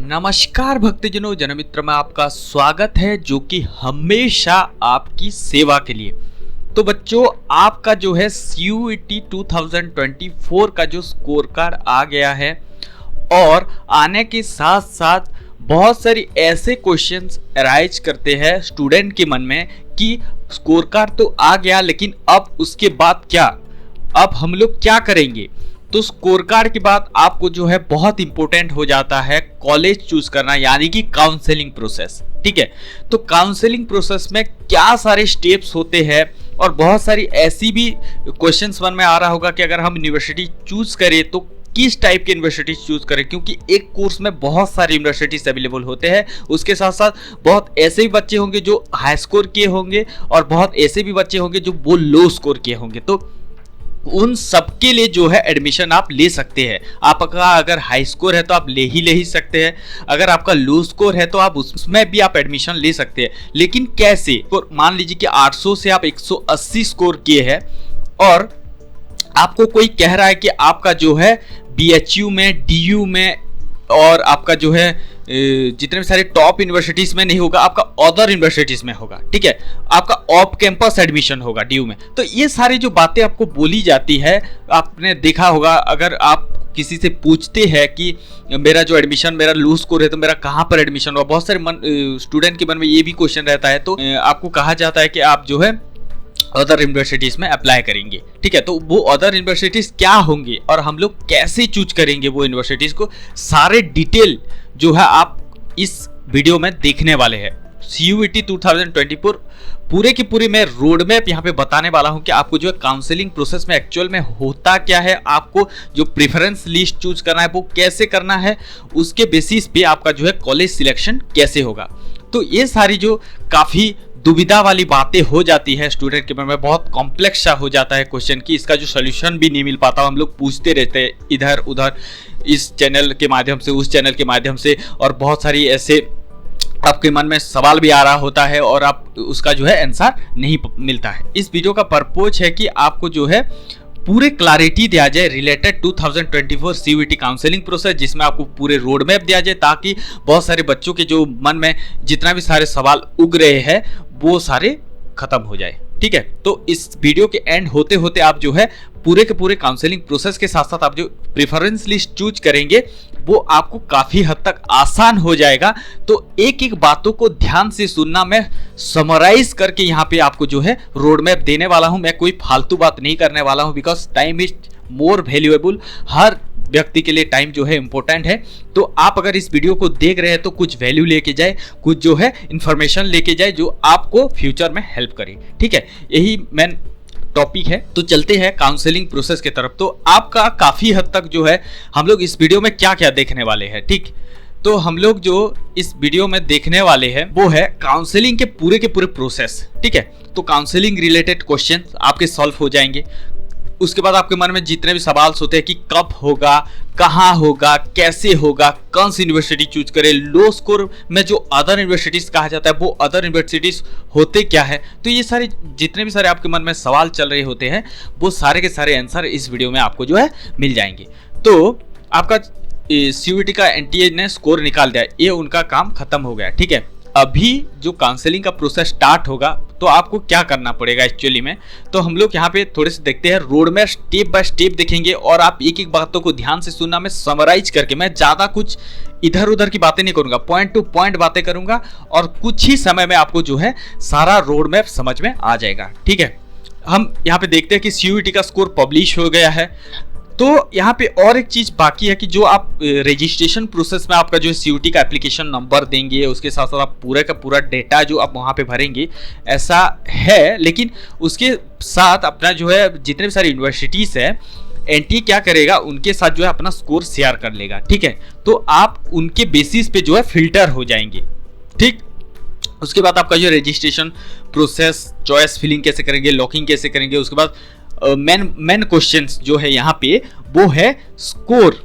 नमस्कार भक्तजनों, जनमित्र में आपका स्वागत है जो कि हमेशा आपकी सेवा के लिए। तो बच्चों, आपका जो है CUET 2024 का जो स्कोर कार्ड आ गया है और आने के साथ साथ बहुत सारी ऐसे क्वेश्चंस अराइज करते हैं स्टूडेंट के मन में कि स्कोर कार्ड तो आ गया, लेकिन अब उसके बाद क्या, अब हम लोग क्या करेंगे। तो स्कोर कार्ड के बाद आपको जो है बहुत इंपॉर्टेंट हो जाता है कॉलेज चूज करना, यानी कि काउंसलिंग प्रोसेस। ठीक है, तो काउंसलिंग प्रोसेस में क्या सारे स्टेप्स होते हैं और बहुत सारी ऐसी भी क्वेश्चंस मन में आ रहा होगा कि अगर हम यूनिवर्सिटी चूज करें तो किस टाइप के यूनिवर्सिटी चूज करें, क्योंकि एक कोर्स में बहुत सारे यूनिवर्सिटीज अवेलेबल होते हैं। उसके साथ साथ बहुत ऐसे भी बच्चे होंगे जो हाई स्कोर किए होंगे और बहुत ऐसे भी बच्चे होंगे जो वो लो स्कोर किए होंगे। तो उन सबके लिए जो है एडमिशन आप ले सकते हैं। आपका अगर हाई स्कोर है तो आप ले ही सकते हैं, अगर आपका लो स्कोर है तो आप उसमें भी आप एडमिशन ले सकते हैं। लेकिन कैसे? मान लीजिए कि 800 से आप 180 स्कोर किए हैं और आपको कोई कह रहा है कि आपका जो है BHU में, DU में और आपका जो है जितने भी सारे टॉप यूनिवर्सिटीज में नहीं होगा, आपका अदर यूनिवर्सिटीज में होगा। ठीक है, आपका ऑफ कैंपस एडमिशन होगा DU में। तो ये सारी जो बातें आपको बोली जाती है, आपने देखा होगा, अगर आप किसी से पूछते हैं कि मेरा जो एडमिशन, मेरा लो स्कोर है तो मेरा कहाँ पर एडमिशन हुआ, बहुत सारे स्टूडेंट के मन में ये भी क्वेश्चन रहता है। तो आपको कहा जाता है कि आप जो है अदर यूनिवर्सिटीज में अप्लाई करेंगे। ठीक है, तो वो अदर यूनिवर्सिटीज क्या होंगे और हम लोग कैसे चूज करेंगे वो यूनिवर्सिटीज को, सारे डिटेल जो है आप इस वीडियो में देखने वाले हैं। CUET 2024 पूरे की पूरी मैं रोड मैप यहाँ पे बताने वाला हूँ कि आपको जो है काउंसलिंग प्रोसेस में एक्चुअल में होता क्या है, आपको जो प्रेफरेंस लिस्ट चूज करना है वो कैसे करना है, उसके बेसिस पे आपका जो है कॉलेज सिलेक्शन कैसे होगा। तो ये सारी जो काफ़ी दुविधा वाली बातें हो जाती है स्टूडेंट के मन में, बहुत कॉम्प्लेक्स सा हो जाता है क्वेश्चन की, इसका जो सोल्यूशन भी नहीं मिल पाता। हम लोग पूछते रहते हैं इधर उधर, इस चैनल के माध्यम से, उस चैनल के माध्यम से, और बहुत सारी ऐसे आपके मन में सवाल भी आ रहा होता है और आप उसका जो है आंसर नहीं मिलता है। इस वीडियो का पर्पज है कि आपको जो है पूरे क्लैरिटी दिया जाए रिलेटेड 2024 CUET काउंसलिंग प्रोसेस, जिसमें आपको पूरे रोड मैप दिया जाए ताकि बहुत सारे बच्चों के जो मन में जितना भी सारे सवाल उग रहे हैं वो सारे खत्म हो जाए। ठीक है, तो इस वीडियो के एंड होते होते आप जो है पूरे के पूरे काउंसलिंग प्रोसेस के साथ साथ आप जो प्रेफरेंस लिस्ट चूज करेंगे वो आपको काफी हद तक आसान हो जाएगा। तो एक एक बातों को ध्यान से सुनना, मैं समराइज करके यहाँ पे आपको जो है रोड मैप देने वाला हूँ। मैं कोई फालतू बात नहीं करने वाला हूँ, because time is more valuable. हर व्यक्ति के लिए टाइम जो है इंपॉर्टेंट है। तो आप अगर इस वीडियो को देख रहे हैं तो कुछ वैल्यू लेके जाए, कुछ जो है इंफॉर्मेशन लेके जाए जो आपको फ्यूचर में हेल्प करे। ठीक है, यही मेन टॉपिक है। तो चलते हैं काउंसलिंग प्रोसेस की तरफ। तो आपका काफी हद तक जो है हम लोग इस वीडियो में क्या क्या देखने वाले हैं। ठीक, तो हम लोग जो इस वीडियो में देखने वाले हैं वो है काउंसलिंग के पूरे प्रोसेस। ठीक है, तो काउंसलिंग रिलेटेड क्वेश्चन आपके सॉल्व हो जाएंगे। उसके बाद आपके मन में जितने भी सवाल होते हैं कि कब होगा, कहाँ होगा, कैसे होगा, कौन सी यूनिवर्सिटी चूज करें, लो स्कोर में जो अदर यूनिवर्सिटीज कहा जाता है वो अदर यूनिवर्सिटीज होते क्या है। तो ये सारे जितने भी सारे आपके मन में सवाल चल रहे होते हैं वो सारे के सारे आंसर इस वीडियो में आपको जो है मिल जाएंगे। तो आपका CUET का NTA ने स्कोर निकाल दिया, ये उनका काम खत्म हो गया। ठीक है, अभी जो काउंसलिंग का प्रोसेस स्टार्ट होगा तो आपको क्या करना पड़ेगा एक्चुअली में। तो हम लोग यहाँ पे थोड़े से देखते हैं, रोड में स्टेप बाय स्टेप देखेंगे और आप एक एक बातों को ध्यान से सुनना। मैं समराइज करके, मैं ज़्यादा कुछ इधर उधर की बातें नहीं करूँगा, पॉइंट टू पॉइंट बातें करूँगा और कुछ ही समय में आपको जो है सारा रोड मैप समझ में आ जाएगा। ठीक है, हम यहाँ पे देखते हैं कि CUET का स्कोर पब्लिश हो गया है। तो यहाँ पे और एक चीज़ बाकी है कि जो आप रजिस्ट्रेशन प्रोसेस में आपका जो है CUET का एप्लीकेशन नंबर देंगे, उसके साथ साथ आप पूरा का पूरा डेटा जो आप वहाँ पे भरेंगे, ऐसा है। लेकिन उसके साथ अपना जो है जितने भी सारी यूनिवर्सिटीज़ है, NTA क्या करेगा, उनके साथ जो है अपना स्कोर शेयर कर लेगा। ठीक है, तो आप उनके बेसिस पे जो है फिल्टर हो जाएंगे। ठीक, उसके बाद आपका जो रजिस्ट्रेशन प्रोसेस, चॉइस फिलिंग कैसे करेंगे, लॉकिंग कैसे करेंगे, उसके बाद मेन क्वेश्चंस जो है यहाँ पे वो है स्कोर।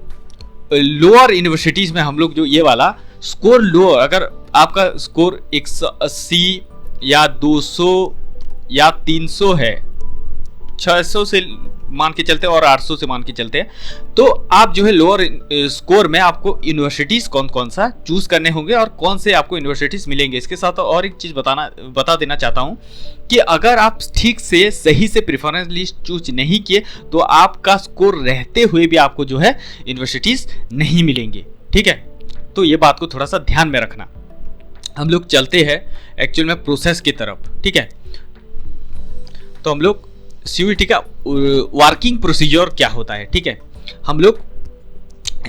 लोअर यूनिवर्सिटीज में हम लोग जो ये वाला स्कोर लोअर, अगर आपका स्कोर 180 या 200 या 300 है, 600 से मान के चलते हैं और 800 से मान के चलते हैं, तो आप जो है लोअर स्कोर में आपको यूनिवर्सिटीज कौन कौन सा चूज करने होंगे और कौन से आपको यूनिवर्सिटीज मिलेंगे। इसके साथ और एक चीज बता देना चाहता हूं कि अगर आप ठीक से सही से प्रेफरेंस लिस्ट चूज नहीं किए तो आपका स्कोर रहते हुए भी आपको जो है यूनिवर्सिटीज नहीं मिलेंगे, ठीक है। तो ये बात को थोड़ा सा ध्यान में रखना। हम लोग चलते हैं एक्चुअल में प्रोसेस की तरफ, ठीक है। तो हम लोग सीयूईटी का वर्किंग प्रोसीजर क्या होता है, ठीक है। हम लोग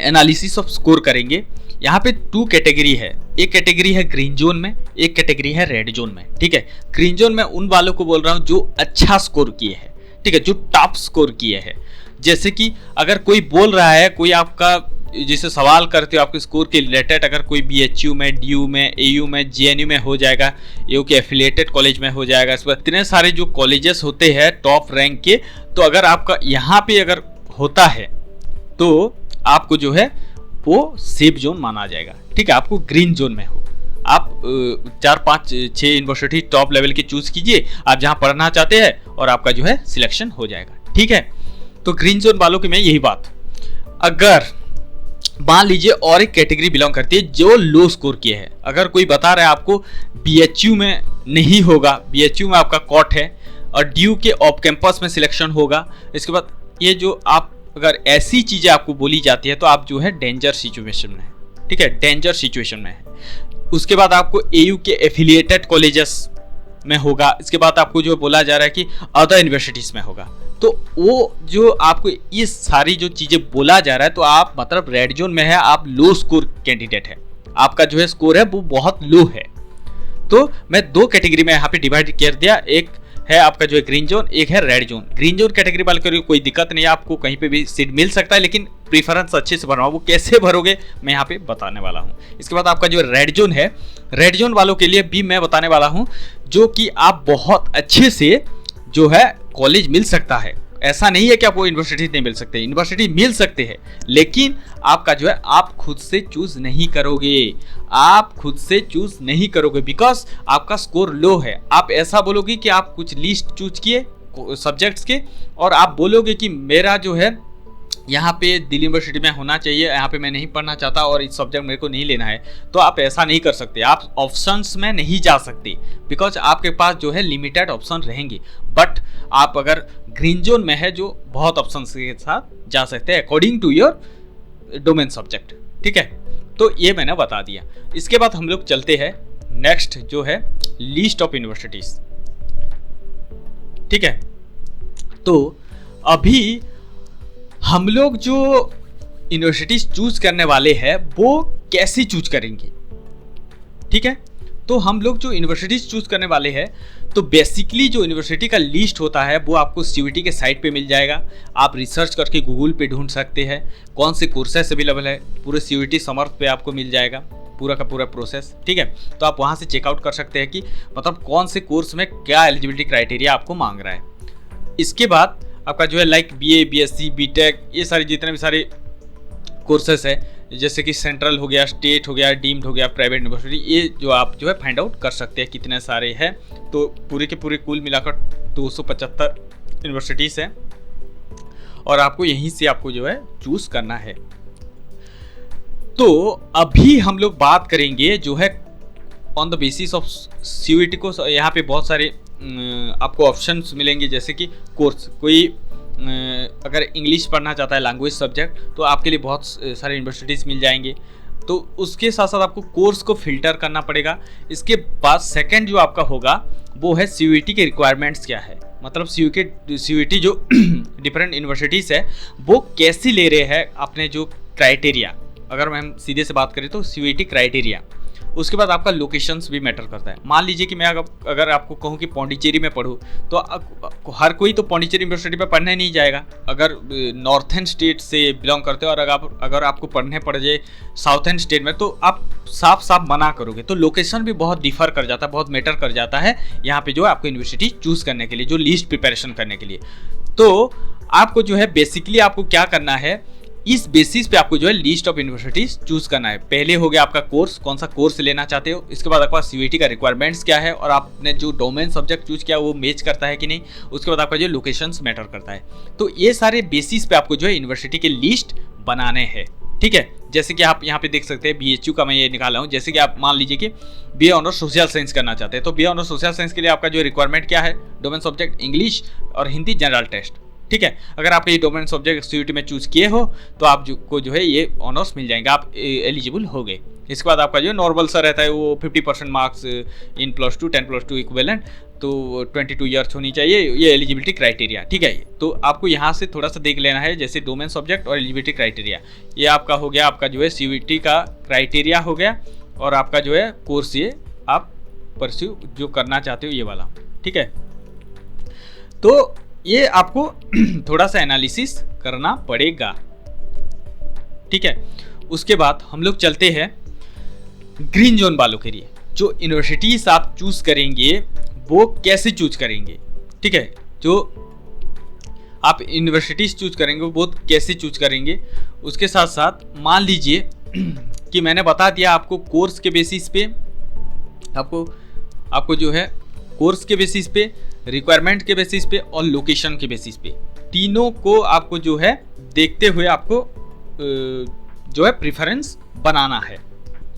एनालिसिस ऑफ स्कोर करेंगे। यहाँ पे 2 कैटेगरी है, एक कैटेगरी है ग्रीन जोन में, एक कैटेगरी है रेड जोन में, ठीक है। ग्रीन जोन में उन वालों को बोल रहा हूँ जो अच्छा स्कोर किए हैं, ठीक है, जो टॉप स्कोर किए हैं। जैसे कि अगर कोई बोल रहा है, कोई आपका जैसे सवाल करते हो आपके स्कोर के रिलेटेड, अगर कोई बीएचयू में, डीयू में, एयू में, जेएनयू में हो जाएगा, एयू के एफिलिएटेड कॉलेज में हो जाएगा, इस पर इतने सारे जो कॉलेजेस होते हैं टॉप रैंक के, तो अगर आपका यहाँ पे अगर होता है तो आपको जो है वो सेफ जोन माना जाएगा, ठीक है। आपको ग्रीन जोन में हो, आप 4, 5, 6 यूनिवर्सिटी टॉप लेवल की चूज कीजिए आप जहाँ पढ़ना चाहते हैं और आपका जो है सिलेक्शन हो जाएगा, ठीक है। तो ग्रीन जोन वालों की मैं यही बात। अगर मान लीजिए और एक कैटेगरी बिलोंग करती है जो लो स्कोर किए है, अगर कोई बता रहा है आपको बीएचयू में नहीं होगा, बीएचयू में आपका कॉट है और ड्यू के ऑफ कैंपस में सिलेक्शन होगा, इसके बाद ये जो आप अगर ऐसी चीजें आपको बोली जाती है तो आप जो है डेंजर सिचुएशन में है, ठीक है, डेंजर सिचुएशन में है। उसके बाद आपको एयू के एफिलिएटेड कॉलेजेस में होगा, इसके बाद आपको जो बोला जा रहा है कि अदर यूनिवर्सिटीज में होगा, तो वो जो आपको ये सारी जो चीजें बोला जा रहा है तो आप मतलब रेड जोन में है, आप लो स्कोर कैंडिडेट है, आपका जो है स्कोर है वो बहुत लो है। तो मैं 2 कैटेगरी में यहाँ पे डिवाइड कर दिया, एक है आपका जो है ग्रीन जोन, एक है red zone. Green zone category वाले को कोई दिक्कत नहीं है, आपको कहीं पे भी सीट मिल सकता है, लेकिन प्रीफरेंस अच्छे से भरवाओ। वो कैसे भरोगे मैं यहाँ पे बताने वाला हूँ। इसके बाद आपका जो रेड जोन है, रेड जोन वालों के लिए भी मैं बताने वाला हूँ, जो कि आप बहुत अच्छे से जो है कॉलेज मिल सकता है। ऐसा नहीं है कि आपको यूनिवर्सिटी नहीं मिल सकते, यूनिवर्सिटी मिल सकते हैं, लेकिन आपका जो है आप खुद से चूज नहीं करोगे, आप खुद से चूज नहीं करोगे बिकॉज आपका स्कोर लो है। आप ऐसा बोलोगे कि आप कुछ लिस्ट चूज किए सब्जेक्ट्स के और आप बोलोगे कि मेरा जो है यहाँ पे दिल्ली यूनिवर्सिटी में होना चाहिए, यहाँ पे मैं नहीं पढ़ना चाहता और इस सब्जेक्ट मेरे को नहीं लेना है, तो आप ऐसा नहीं कर सकते, आप ऑप्शंस में नहीं जा सकते बिकॉज आपके पास जो है लिमिटेड ऑप्शन रहेंगे। बट आप अगर ग्रीन जोन में है जो बहुत ऑप्शन के साथ जा सकते हैं according to your domain subject, ठीक है। तो ये मैंने बता दिया। इसके बाद हम लोग चलते हैं नेक्स्ट जो है लिस्ट ऑफ यूनिवर्सिटीज, ठीक है। तो अभी हम लोग जो यूनिवर्सिटीज चूज करने वाले हैं वो कैसे चूज करेंगे, ठीक है। तो हम लोग जो यूनिवर्सिटीज चूज करने वाले हैं तो बेसिकली जो यूनिवर्सिटी का लिस्ट होता है वो आपको सीयूईटी के साइट पे मिल जाएगा। आप रिसर्च करके गूगल पे ढूंढ सकते हैं कौन से कोर्सेस अवेलेबल है, पूरे सीयूईटी समर्थ पे आपको मिल जाएगा पूरा का पूरा प्रोसेस, ठीक है। तो आप वहाँ से चेकआउट कर सकते हैं कि मतलब कौन से कोर्स में क्या एलिजिबिलिटी क्राइटेरिया आपको मांग रहा है। इसके बाद आपका जो है लाइक बीए, बीएससी, बीटेक, ये सारे जितने भी सारे कोर्सेस है जैसे कि सेंट्रल हो गया, स्टेट हो गया, डीम्ड हो गया, प्राइवेट यूनिवर्सिटी, ये जो आप जो है फाइंड आउट कर सकते हैं कितने सारे हैं। तो पूरे के पूरे कुल मिलाकर 275 यूनिवर्सिटीज़ हैं और आपको यहीं से आपको जो है चूज करना है। तो अभी हम लोग बात करेंगे जो है on the basis of CUET को। यहाँ पे बहुत सारे आपको ऑप्शंस मिलेंगे जैसे कि कोर्स, कोई अगर इंग्लिश पढ़ना चाहता है लैंग्वेज सब्जेक्ट तो आपके लिए बहुत सारे यूनिवर्सिटीज़ मिल जाएंगे। तो उसके साथ साथ आपको कोर्स को फिल्टर करना पड़ेगा। इसके बाद सेकंड जो आपका होगा वो है सीयूईटी के रिक्वायरमेंट्स क्या है, मतलब सीयूईटी जो डिफरेंट यूनिवर्सिटीज़ है वो कैसे ले रहे हैं अपने जो क्राइटेरिया। अगर हम सीधे से बात करें तो सीयूईटी क्राइटेरिया। उसके बाद आपका लोकेशंस भी मैटर करता है। मान लीजिए कि मैं अगर आपको कहूँ कि पौंडीचेरी में पढ़ूँ तो हर कोई तो पौंडीचेरी यूनिवर्सिटी में पढ़ने नहीं जाएगा अगर नॉर्थन स्टेट से बिलोंग करते हो, और अगर आपको पढ़ने पड़ जाए साउथर्न स्टेट में तो आप साफ साफ मना करोगे। तो लोकेशन भी बहुत डिफर कर जाता है, बहुत मैटर कर जाता है यहाँ पे जो है आपको यूनिवर्सिटी चूज़ करने के लिए, जो लिस्ट प्रिपरेशन करने के लिए। तो आपको जो है बेसिकली आपको क्या करना है इस बेसिस पे आपको जो है लिस्ट ऑफ यूनिवर्सिटीज चूज करना है। पहले हो गया आपका कोर्स, कौन सा कोर्स लेना चाहते हो, इसके बाद आपके पास सीयूईटी का रिक्वायरमेंट्स क्या है और आपने जो डोमेन सब्जेक्ट चूज किया वो मैच करता है कि नहीं, उसके बाद आपका जो लोकेशंस मैटर करता है। तो ये सारे बेसिस पे आपको जो है यूनिवर्सिटी के लिस्ट बनाने हैं, ठीक है। जैसे कि आप यहाँ पे देख सकते हैं BHU का मैं ये निकाला हूँ। जैसे कि आप मान लीजिए कि BA ऑनर्स सोशल साइंस करना चाहते हैं, तो BA ऑनर्स सोशल साइंस के लिए आपका जो रिक्वायरमेंट क्या है, डोमेन सब्जेक्ट इंग्लिश और हिंदी जनरल टेस्ट, ठीक है। अगर आप ये डोमेन सब्जेक्ट सीयूईटी में चूज किए हो तो आप को जो है ये ऑनर्स मिल जाएंगे, आप एलिजिबल हो गए। इसके बाद आपका जो नॉर्मल सा रहता है वो 50% मार्क्स इन +2 10+2 इक्विवेलेंट, तो 22 ईयर्स होनी चाहिए, ये एलिजिबिलिटी क्राइटेरिया, ठीक है। तो आपको यहाँ से थोड़ा सा देख लेना है, जैसे डोमेन सब्जेक्ट और एलिजिबिलिटी क्राइटेरिया, ये आपका हो गया, आपका जो है सीयूईटी का क्राइटेरिया हो गया, और आपका जो है कोर्स ये आप परस्यू जो करना चाहते हो ये वाला, ठीक है। तो ये आपको थोड़ा सा एनालिसिस करना पड़ेगा, ठीक है। उसके बाद हम लोग चलते हैं ग्रीन जोन वालों के लिए। जो यूनिवर्सिटीज आप चूज करेंगे वो कैसे चूज करेंगे, ठीक है। जो आप यूनिवर्सिटीज चूज करेंगे वो कैसे चूज करेंगे, उसके साथ साथ मान लीजिए कि मैंने बता दिया आपको कोर्स के बेसिस पे, आपको जो है कोर्स के बेसिस पे, रिक्वायरमेंट के बेसिस पे और लोकेशन के बेसिस पे, तीनों को आपको जो है देखते हुए आपको जो है प्रेफरेंस बनाना है।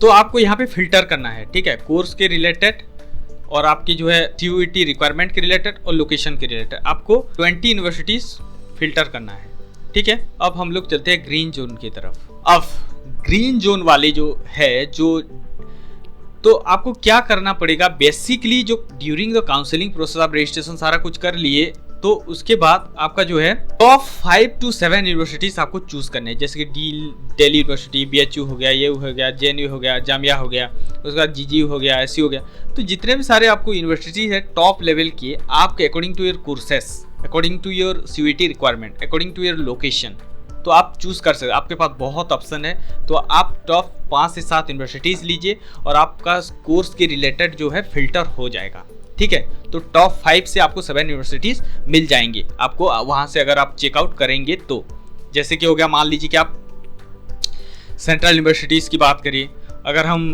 तो आपको यहाँ पे फिल्टर करना है, ठीक है, कोर्स के रिलेटेड और आपकी जो है सीयूईटी रिक्वायरमेंट के रिलेटेड और लोकेशन के रिलेटेड आपको 20 यूनिवर्सिटीज फिल्टर करना है, ठीक है। अब हम लोग चलते हैं ग्रीन जोन की तरफ। अब ग्रीन जोन वाले जो है तो आपको क्या करना पड़ेगा, बेसिकली जो ड्यूरिंग द काउंसलिंग प्रोसेस आप रजिस्ट्रेशन सारा कुछ कर लिए, तो उसके बाद आपका जो है टॉप 5 to 7 यूनिवर्सिटीज आपको चूज करने हैं। जैसे कि दिल्ली यूनिवर्सिटी, BHU हो गया, ये हो गया, JNU हो गया, जामिया हो गया, उसके बाद GGU हो गया, SU हो गया। तो जितने भी सारे आपको यूनिवर्सिटीज है टॉप लेवल की, आपके according to your courses, according to your CUET requirement, according to your location, तो आप चूज कर सकते हैं। आपके पास बहुत ऑप्शन है, तो आप टॉप 5 से 7 यूनिवर्सिटीज लीजिए और आपका कोर्स के रिलेटेड जो है फिल्टर हो जाएगा, ठीक है। तो टॉप 5 से आपको 7 यूनिवर्सिटीज मिल जाएंगे आपको वहां से, अगर आप चेकआउट करेंगे तो। जैसे कि हो गया, मान लीजिए कि आप सेंट्रल यूनिवर्सिटीज की बात करें, अगर हम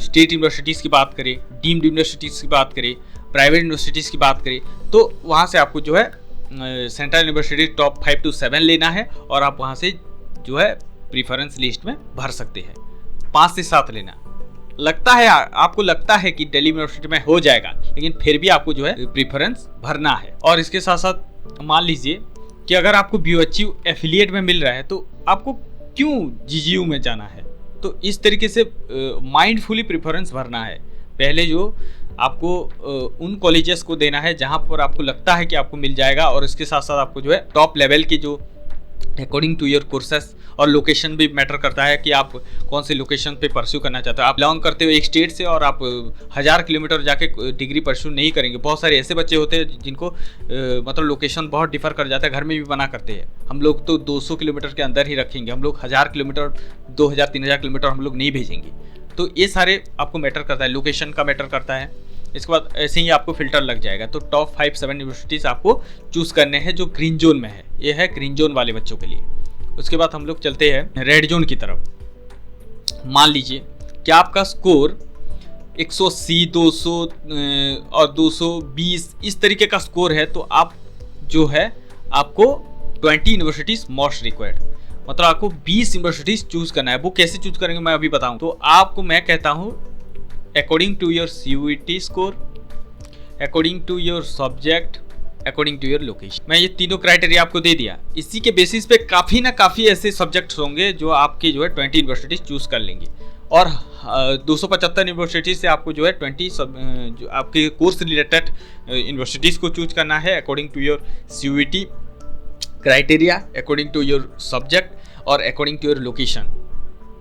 स्टेट यूनिवर्सिटीज की बात करें, डीम्ड यूनिवर्सिटीज की बात करें, प्राइवेट यूनिवर्सिटीज की बात करें, तो वहां से आपको जो है सेंट्रल यूनिवर्सिटी टॉप 5 to 7 लेना है और आप वहां से जो है प्रीफरेंस लिस्ट में भर सकते हैं। 5 से 7 लेना लगता है, आपको लगता है कि दिल्ली यूनिवर्सिटी में हो जाएगा, लेकिन फिर भी आपको जो है प्रीफरेंस भरना है। और इसके साथ साथ मान लीजिए कि अगर आपको BHU एफिलिएट में मिल रहा है तो आपको क्यों GGU में जाना है। तो इस तरीके से माइंडफुली प्रेफरेंस भरना है। पहले जो आपको उन कॉलेजेस को देना है जहां पर आपको लगता है कि आपको मिल जाएगा, और इसके साथ साथ आपको जो है टॉप लेवल के जो अकॉर्डिंग टू योर कोर्सेस, और लोकेशन भी मैटर करता है कि आप कौन से लोकेशन पे परस्यू करना चाहते हो। आप बिलोंग करते हो एक स्टेट से और आप 1000 किलोमीटर जाके डिग्री परस्यू नहीं करेंगे। बहुत सारे ऐसे बच्चे होते हैं जिनको मतलब लोकेशन बहुत डिफर कर जाता है, घर में भी मना करते हैं। हम लोग तो 200 किलोमीटर के अंदर ही रखेंगे, हम लोग 1000 किलोमीटर 2000 3000 किलोमीटर हम लोग नहीं भेजेंगे। तो ये सारे आपको मैटर करता है, लोकेशन का मैटर करता है। इसके बाद ऐसे ही आपको फिल्टर लग जाएगा। तो टॉप 5-7 यूनिवर्सिटीज़ आपको चूज़ करने हैं जो ग्रीन जोन में है। ये है ग्रीन जोन वाले बच्चों के लिए। उसके बाद हम लोग चलते हैं रेड जोन की तरफ। मान लीजिए कि आपका स्कोर 180, 200 और 220 इस तरीके का स्कोर है, तो आप जो है आपको 20 यूनिवर्सिटीज़ मोस्ट रिक्वायर्ड, मतलब आपको 20 यूनिवर्सिटीज़ चूज़ करना है। वो कैसे चूज़ करेंगे मैं अभी बताऊँ। तो आपको मैं कहता हूँ according to your CUET score, according to your subject, according to your location. मैं ये तीनों क्राइटेरिया आपको दे दिया। इसी के बेसिस पे काफ़ी ना काफ़ी ऐसे सब्जेक्ट्स होंगे जो आपके जो है 20 यूनिवर्सिटीज़ चूज़ कर लेंगे, और 275 यूनिवर्सिटीज़ से आपको जो है 20 जो आपके कोर्स रिलेटेड यूनिवर्सिटीज़ को चूज करना है according to your CUET criteria, according to your subject और अकॉर्डिंग टू योर लोकेशन।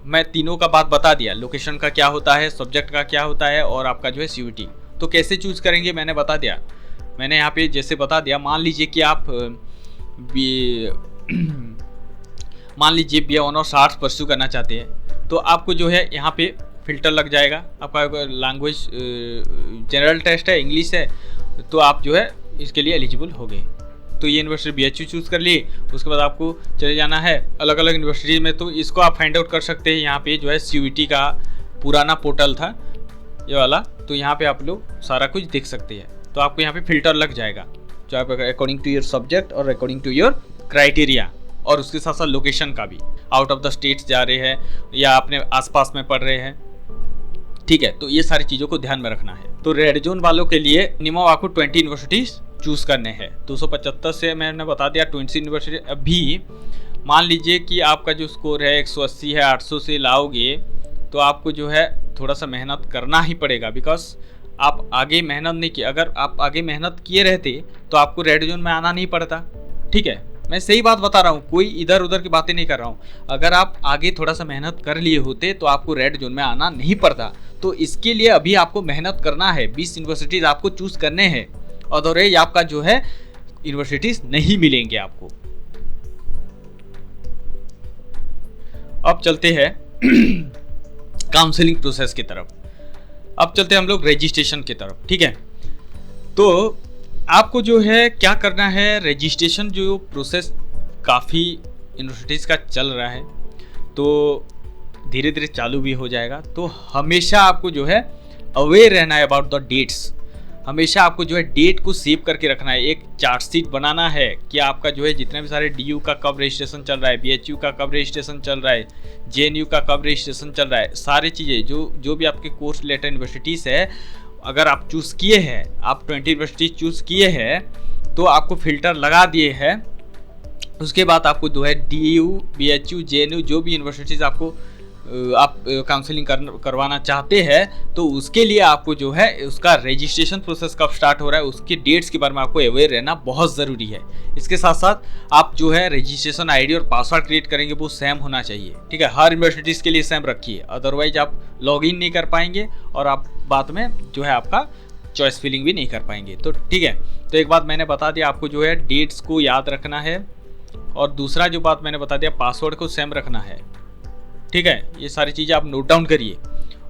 मैं तीनों का बात बता दिया, लोकेशन का क्या होता है, सब्जेक्ट का क्या होता है, और आपका जो है CUET। तो कैसे चूज़ करेंगे मैंने बता दिया। मैंने यहाँ पे जैसे बता दिया, मान लीजिए कि आप मान लीजिए BA ऑनर्स आर्ट्स परस्यू करना चाहते हैं, तो आपको जो है यहाँ पे फिल्टर लग जाएगा। आपका लैंग्वेज जनरल टेस्ट है, इंग्लिश है, तो आप जो है इसके लिए एलिजिबल हो गए। तो ये यूनिवर्सिटी BHU चूज़ कर लिए। उसके बाद आपको चले जाना है अलग अलग यूनिवर्सिटी में, तो इसको आप फाइंड आउट कर सकते हैं। यहाँ पे जो है CUET का पुराना पोर्टल था ये वाला, तो यहाँ पे आप लोग सारा कुछ देख सकते हैं। तो आपको यहाँ पे फिल्टर लग जाएगा जो आप अकॉर्डिंग टू योर सब्जेक्ट और अकॉर्डिंग टू योर क्राइटेरिया, और उसके साथ साथ लोकेशन का भी, आउट ऑफ द स्टेट्स जा रहे हैं या अपने आसपास में पढ़ रहे हैं, ठीक है। तो ये सारी चीज़ों को ध्यान में रखना है। तो रेड जोन वालों के लिए मिनिमम आपको 20 यूनिवर्सिटीज़ चूज़ करने हैं। 275 से मैंने बता दिया 20 यूनिवर्सिटी। अभी मान लीजिए कि आपका जो स्कोर है 180 है, 800 से लाओगे तो आपको जो है थोड़ा सा मेहनत करना ही पड़ेगा, बिकॉज आप आगे मेहनत नहीं की। अगर आप आगे मेहनत किए रहते तो आपको रेड जोन में आना नहीं पड़ता, ठीक है। मैं सही बात बता रहा हूँ, कोई इधर उधर की बातें नहीं कर रहा हूँ। अगर आप आगे थोड़ा सा मेहनत कर लिए होते तो आपको रेड जोन में आना नहीं पड़ता। तो इसके लिए अभी आपको मेहनत करना है। 20 यूनिवर्सिटीज़ आपको चूज़ करने हैं, अदरवाइज आपका जो है यूनिवर्सिटीज़ नहीं मिलेंगे आपको। अब चलते हैं काउंसलिंग प्रोसेस की तरफ। अब चलते हैं हम लोग रजिस्ट्रेशन की तरफ, ठीक है। तो आपको जो है क्या करना है, रजिस्ट्रेशन जो प्रोसेस काफ़ी यूनिवर्सिटीज़ का चल रहा है, तो धीरे धीरे चालू भी हो जाएगा। तो हमेशा आपको जो है अवेयर रहना है अबाउट द डेट्स। हमेशा आपको जो है डेट को सेव करके रखना है। एक चार्ट शीट बनाना है कि आपका जो है जितने भी सारे DU का कब रजिस्ट्रेशन चल रहा है, BHU का कब रजिस्ट्रेशन चल रहा है, JNU का कब रजिस्ट्रेशन चल रहा है, सारी चीज़ें जो भी आपके कोर्स रिलेटेड यूनिवर्सिटीज़ है, अगर आप चूज़ किए हैं, आप 20 यूनिवर्सिटीज़ चूज़ किए हैं तो आपको फ़िल्टर लगा दिए हैं। उसके बाद आपको जो है DU, BHU, JNU जो भी यूनिवर्सिटीज़ आपको आप काउंसलिंग करवाना चाहते हैं, तो उसके लिए आपको जो है उसका रजिस्ट्रेशन प्रोसेस कब स्टार्ट हो रहा है, उसके डेट्स के बारे में आपको अवेयर रहना बहुत ज़रूरी है। इसके साथ साथ आप जो है रजिस्ट्रेशन ID और पासवर्ड क्रिएट करेंगे वो सेम होना चाहिए, ठीक है। हर यूनिवर्सिटीज़ के लिए सेम रखिए, अदरवाइज आप लॉगिन नहीं कर पाएंगे और आप बाद में जो है आपका चॉइस फिलिंग भी नहीं कर पाएंगे। तो ठीक है, तो एक बात मैंने बता दिया, आपको जो है डेट्स को याद रखना है, और दूसरा जो बात मैंने बता दिया पासवर्ड को सेम रखना है, ठीक है। ये सारी चीज़ें आप नोट डाउन करिए।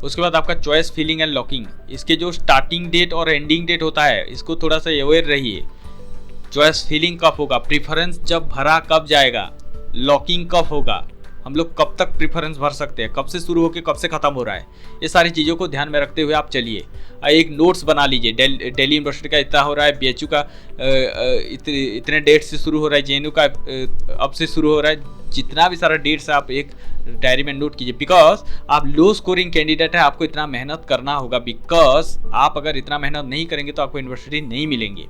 उसके बाद आपका चॉइस फिलिंग एंड लॉकिंग, इसके जो स्टार्टिंग डेट और एंडिंग डेट होता है इसको थोड़ा सा अवेयर रहिए। चॉइस फिलिंग कब होगा, प्रीफरेंस जब भरा कब जाएगा, लॉकिंग कब होगा, हम लोग कब तक प्रीफरेंस भर सकते हैं, कब से शुरू होकर कब से ख़त्म हो रहा है, ये सारी चीज़ों को ध्यान में रखते हुए आप चलिए। एक नोट्स बना लीजिए, दिल्ली यूनिवर्सिटी का इतना हो रहा है, BHU का इतने डेट से शुरू हो रहा है, JNU का अब से शुरू हो रहा है, जितना भी सारा डेट्स है आप एक डायरी में नोट कीजिए। बिकॉज आप लो स्कोरिंग कैंडिडेट है, आपको इतना मेहनत करना होगा। बिकॉज आप अगर इतना मेहनत नहीं करेंगे तो आपको यूनिवर्सिटी नहीं मिलेंगे,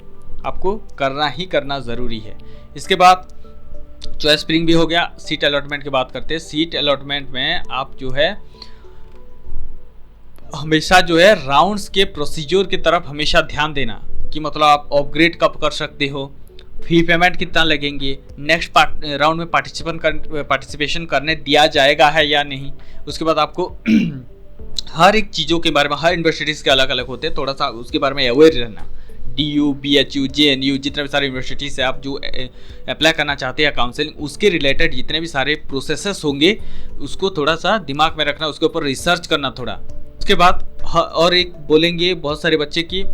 आपको करना ही करना ज़रूरी है। इसके बाद चॉइस फिलिंग भी हो गया। सीट अलॉटमेंट की बात करते हैं। सीट अलॉटमेंट में आप जो है हमेशा जो है राउंड्स के प्रोसीजर की तरफ हमेशा ध्यान देना, कि मतलब आप अपग्रेड कब कर सकते हो, फी पेमेंट कितना लगेंगे, नेक्स्ट राउंड में पार्टिसिपेशन करने दिया जाएगा है या नहीं। उसके बाद आपको हर एक चीज़ों के बारे में, हर यूनिवर्सिटीज़ के अलग अलग होते हैं, थोड़ा सा उसके बारे में अवेयर रहना। DU, BHU, JNU जितने भी सारे यूनिवर्सिटीज़ है आप जो अप्लाई करना चाहते हैं काउंसलिंग, उसके रिलेटेड जितने भी सारे प्रोसेसेस होंगे उसको थोड़ा सा दिमाग में रखना, उसके ऊपर रिसर्च करना थोड़ा। उसके बाद और एक बोलेंगे बहुत सारे बच्चे की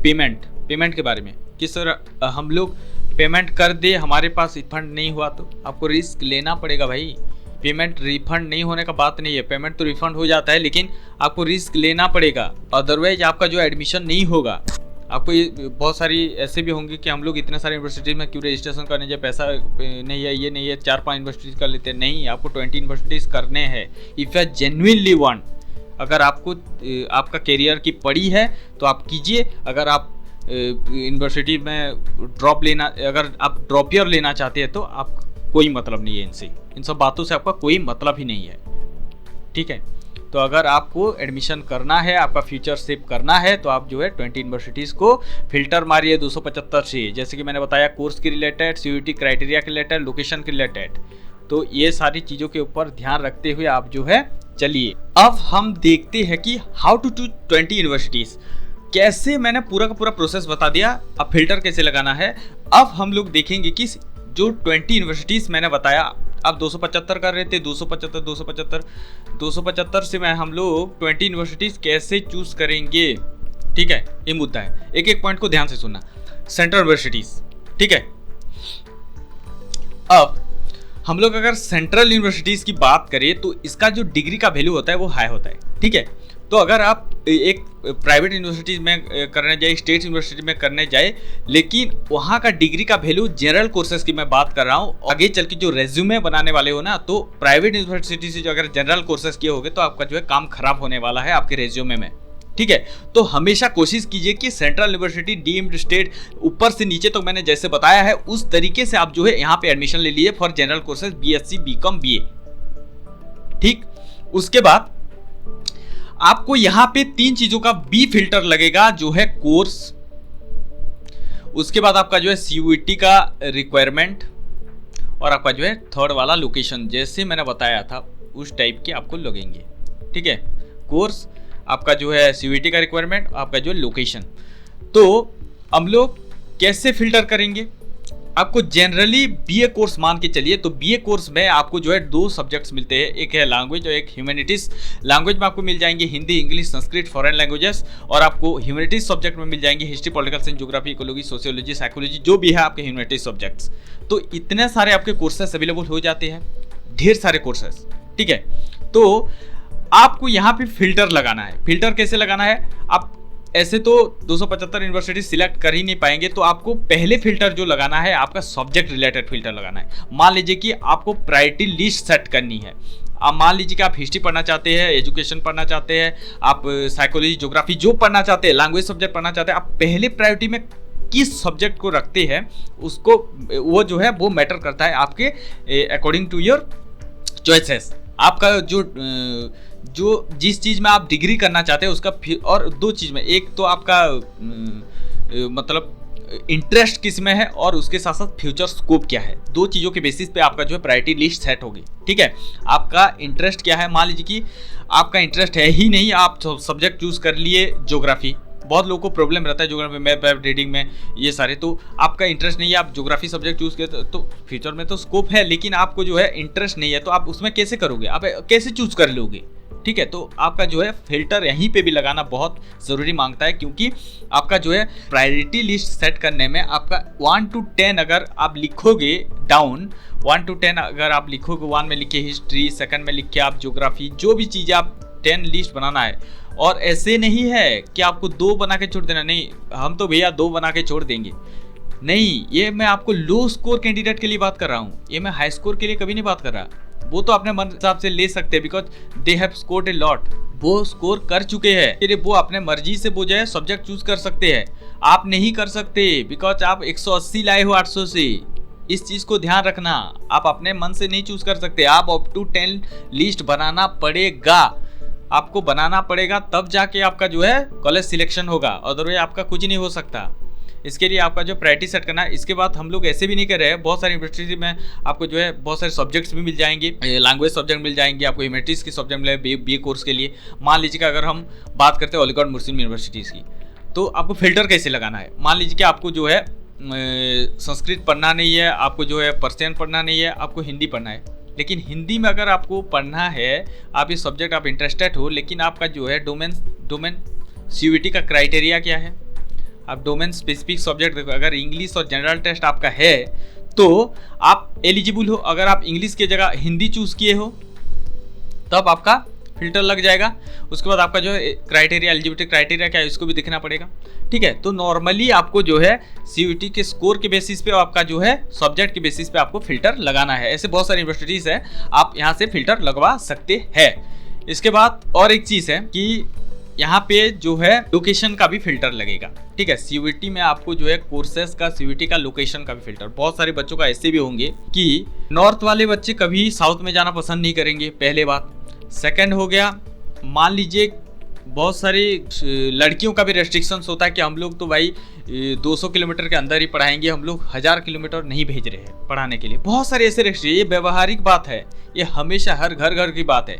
पेमेंट के बारे में, कि सर हम लोग पेमेंट कर दे, हमारे पास रिफंड नहीं हुआ, तो आपको रिस्क लेना पड़ेगा भाई। पेमेंट रिफंड नहीं होने का बात नहीं है, पेमेंट तो रिफंड हो जाता है, लेकिन आपको रिस्क लेना पड़ेगा, अदरवाइज आपका जो एडमिशन नहीं होगा। आपको ये बहुत सारी ऐसे भी होंगे कि हम लोग इतने सारे यूनिवर्सिटी में क्यों रजिस्ट्रेशन करने जाए, पैसा नहीं है, ये नहीं है, 4-5 यूनिवर्सिटीज़ कर लेते हैं। नहीं, आपको 20 यूनिवर्सिटीज़ करने हैं। इफ़ यू जेन्युइनली वांट, अगर आपको आपका करियर की पड़ी है तो आप कीजिए। अगर आप यूनिवर्सिटी में अगर आप ड्रॉप ईयर लेना चाहते हैं तो आप कोई मतलब नहीं है इनसे, इन सब बातों से आपका कोई मतलब ही नहीं है, ठीक है। तो अगर आपको एडमिशन करना है, आपका फ्यूचर सेव करना है, तो आप जो है 20 यूनिवर्सिटीज़ को फिल्टर मारिए 275 से, जैसे कि मैंने बताया कोर्स के रिलेटेड, CUET क्राइटेरिया के रिलेटेड, लोकेशन के रिलेटेड। तो ये सारी चीज़ों के ऊपर ध्यान रखते हुए आप जो है चलिए। अब हम देखते हैं कि हाउ टू चूज 20 यूनिवर्सिटीज़। कैसे, मैंने पूरा का पूरा प्रोसेस बता दिया, अब फिल्टर कैसे लगाना है। अब हम लोग देखेंगे कि जो 20 यूनिवर्सिटीज़ मैंने बताया, अब 275 कर रहे थे, 275 से मैं हम लोग 20 यूनिवर्सिटीज़ कैसे चूज करेंगे, ठीक है, ये मुद्दा है। एक एक पॉइंट को ध्यान से सुनना। सेंट्रल यूनिवर्सिटीज़, ठीक है, अब हम लोग अगर सेंट्रल यूनिवर्सिटीज़ की बात करें तो इसका जो डिग्री का वैल्यू होता है वो हाई होता है, ठीक है। तो अगर आप एक प्राइवेट यूनिवर्सिटीज़ में करने जाए, स्टेट यूनिवर्सिटी में करने जाए, लेकिन वहाँ का डिग्री का वैल्यू जनरल कोर्सेज की मैं बात कर रहा हूँ, आगे चल के जो रेज्यूमे बनाने वाले हो ना, तो प्राइवेट यूनिवर्सिटी से जो अगर जनरल कोर्सेज किए होगे तो आपका जो है काम खराब होने वाला है आपके रेज्यूमे में, ठीक है। तो हमेशा कोशिश कीजिए कि सेंट्रल यूनिवर्सिटी, डीम्ड स्टेट, ऊपर से नीचे तो मैंने जैसे बताया है उस तरीके से आप जो है यहाँ पे एडमिशन ले लीजिए for general courses, BSc, BCom, BA, ठीक। उसके बाद आपको यहाँ पे 3 चीजों का बी फिल्टर लगेगा, जो है कोर्स, उसके बाद आपका जो है सीयूईटी का रिक्वायरमेंट, और आपका जो है थर्ड वाला लोकेशन, जैसे मैंने बताया था उस टाइप के आपको लगेंगे, ठीक है। कोर्स, आपका जो है सीयूईटी का रिक्वायरमेंट, आपका जो है लोकेशन। तो हम लोग कैसे फिल्टर करेंगे? आपको जनरली बीए कोर्स मान के चलिए, तो बीए कोर्स में आपको जो है 2 सब्जेक्ट्स मिलते हैं, एक है लैंग्वेज और एक ह्यूमैनिटीज। लैंग्वेज में आपको मिल जाएंगे Hindi, English, Sanskrit, foreign languages, और आपको ह्यूमैनिटीज सब्जेक्ट में मिल जाएंगे history, political science, geography, ecology, sociology, psychology, जो भी है आपके ह्यूमैनिटीज सब्जेक्ट्स। तो इतने सारे आपके कोर्सेस अवेलेबल हो जाते हैं, ढेर सारे कोर्सेस, ठीक है। तो आपको यहाँ पे फिल्टर लगाना है। फिल्टर कैसे लगाना है? आप ऐसे तो 275 यूनिवर्सिटी सिलेक्ट कर ही नहीं पाएंगे, तो आपको पहले फिल्टर जो लगाना है आपका सब्जेक्ट रिलेटेड फिल्टर लगाना है। मान लीजिए कि आपको प्रायोरिटी लिस्ट सेट करनी है। आप मान लीजिए कि आप हिस्ट्री पढ़ना चाहते हैं, एजुकेशन पढ़ना चाहते हैं, आप साइकोलॉजी, ज्योग्राफी जो पढ़ना चाहते हैं, लैंग्वेज सब्जेक्ट पढ़ना चाहते हैं, आप पहले प्रायोरिटी में किस सब्जेक्ट को रखते हैं उसको, वो जो है वो मैटर करता है आपके अकॉर्डिंग टू योर चॉइसेस। आपका जो जिस चीज़ में आप डिग्री करना चाहते हैं उसका, और 2 चीज़ में, एक तो आपका मतलब इंटरेस्ट किस में है और उसके साथ साथ फ्यूचर स्कोप क्या है, 2 चीज़ों के बेसिस पे आपका जो है प्रायोरिटी लिस्ट सेट होगी, ठीक है। आपका इंटरेस्ट क्या है? मान लीजिए कि आपका इंटरेस्ट है ही नहीं, आप सब्जेक्ट चूज कर लिए ज्योग्राफी, बहुत लोगों को प्रॉब्लम रहता है ज्योग्राफी, मैप रीडिंग में, ये सारे, तो आपका इंटरेस्ट नहीं है, आप ज्योग्राफी सब्जेक्ट चूज किए, तो फ्यूचर में तो स्कोप है, लेकिन आपको जो है इंटरेस्ट नहीं है, तो आप उसमें कैसे करोगे, आप कैसे चूज कर लोगे, ठीक है। तो आपका जो है फिल्टर यहीं पे भी लगाना बहुत ज़रूरी मांगता है, क्योंकि आपका जो है प्रायोरिटी लिस्ट सेट करने में आपका 1 to 10 अगर आप लिखोगे डाउन, 1 to 10 अगर आप लिखोगे, 1 में लिखे हिस्ट्री, सेकंड में लिखे आप ज्योग्राफी, जो भी चीज़ें आप 10 लिस्ट बनाना है। और ऐसे नहीं है कि आपको 2 बना के छोड़ देना, नहीं हम तो भैया 2 बना के छोड़ देंगे, नहीं, ये मैं आपको लो स्कोर कैंडिडेट के लिए बात कर रहा हूँ, ये मैं हाई स्कोर के लिए कभी नहीं बात कर रहा। वो तो अपने मन हिसाब से ले सकते हैं, because they have scored a lot, वो स्कोर कर चुके हैं, फिर वो अपने मर्जी से वो जो है सब्जेक्ट चूज कर सकते हैं, आप नहीं कर सकते, बिकॉज आप 180 लाए हो 800 से। इस चीज को ध्यान रखना, आप अपने मन से नहीं चूज कर सकते, आप अप टू 10 लिस्ट बनाना पड़ेगा, आपको बनाना पड़ेगा, तब जाके आपका जो है कॉलेज सिलेक्शन होगा, अदरवाइज आपका कुछ नहीं हो सकता। इसके लिए आपका जो प्रायोरिटी सेट करना है। इसके बाद हम लोग ऐसे भी नहीं कर रहे हैं, बहुत सारी यूनिवर्सिटी में आपको जो है बहुत सारे सब्जेक्ट्स भी मिल जाएंगे, लैंग्वेज सब्जेक्ट मिल जाएंगे, आपको ह्यूमैनिटीज़ के सब्जेक्ट मिले बी कोर्स के लिए। मान लीजिए कि अगर हम बात करते हैं अलीगढ़ मुस्लिम यूनिवर्सिटीज़ की, तो आपको फिल्टर कैसे लगाना है? मान लीजिए कि आपको जो है संस्कृत पढ़ना नहीं है, आपको जो है पर्शियन पढ़ना नहीं है, आपको हिंदी पढ़ना है, लेकिन हिंदी में अगर आपको पढ़ना है, आप ये सब्जेक्ट आप इंटरेस्टेड हो, लेकिन आपका जो है डोमेन सीयूईटी का क्राइटेरिया क्या है? आप डोमेन स्पेसिफिक सब्जेक्ट देखो, अगर इंग्लिश और जनरल टेस्ट आपका है तो आप एलिजिबल हो, अगर आप इंग्लिश की जगह हिंदी चूज किए हो तब आपका फिल्टर लग जाएगा। उसके बाद आपका जो है क्राइटेरिया, एलिजिबिलिटी क्राइटेरिया क्या है, इसको भी देखना पड़ेगा, ठीक है। तो नॉर्मली आपको जो है सीयूईटी के स्कोर के बेसिस पे, आपका जो है सब्जेक्ट के बेसिस पे आपको फिल्टर लगाना है। ऐसे बहुत सारी यूनिवर्सिटीज़ है, आप यहाँ से फिल्टर लगवा सकते हैं। इसके बाद और एक चीज़ है कि यहाँ पे जो है लोकेशन का भी फिल्टर लगेगा, ठीक है। सीयूईटी में आपको जो है कोर्सेस का, सीयूईटी का लोकेशन का भी फिल्टर, बहुत सारे बच्चों का ऐसे भी होंगे कि नॉर्थ वाले बच्चे कभी साउथ में जाना पसंद नहीं करेंगे, पहले बात। सेकंड हो गया, मान लीजिए बहुत सारी लड़कियों का भी रेस्ट्रिक्शंस होता है कि हम लोग तो भाई 200 किलोमीटर के अंदर ही पढ़ाएंगे, हम लोग 1000 किलोमीटर नहीं भेज रहे हैं पढ़ाने के लिए। बहुत सारे ऐसे रेस्ट्रिक्शन, ये व्यवहारिक बात है, ये हमेशा हर घर की बात है।